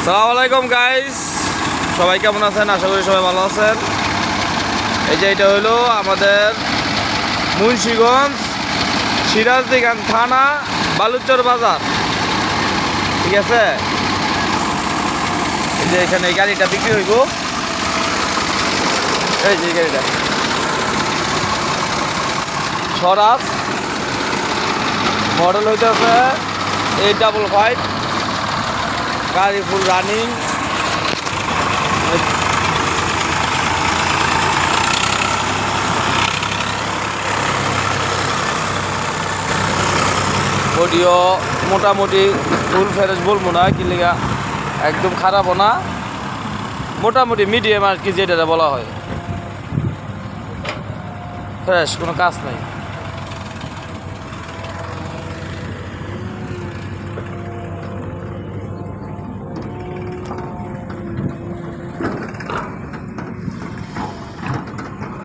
আসসালামু আলাইকুম গাইস, সবাই কেমন আছেন? আশা করি সবাই ভালো আছেন। এই যে এটা হলো আমাদের মুন্সিগঞ্জ সিরাজদিগান থানা বালুচর বাজার, ঠিক আছে। এই যে এখানে এই গাড়িটা বিক্রি হইব, এই যে গাড়িটা স্বরাজ মডেল হইতেছে 855, গাড়ি ফুল রানিং। অডিও মোটামুটি ফুল ফ্রেশ বলবো না, কি লেগা একদম খারাপও না, মোটামুটি মিডিয়াম আর কি, যেটা বলা হয় ফ্রেশ, কোনো কাজ নাই।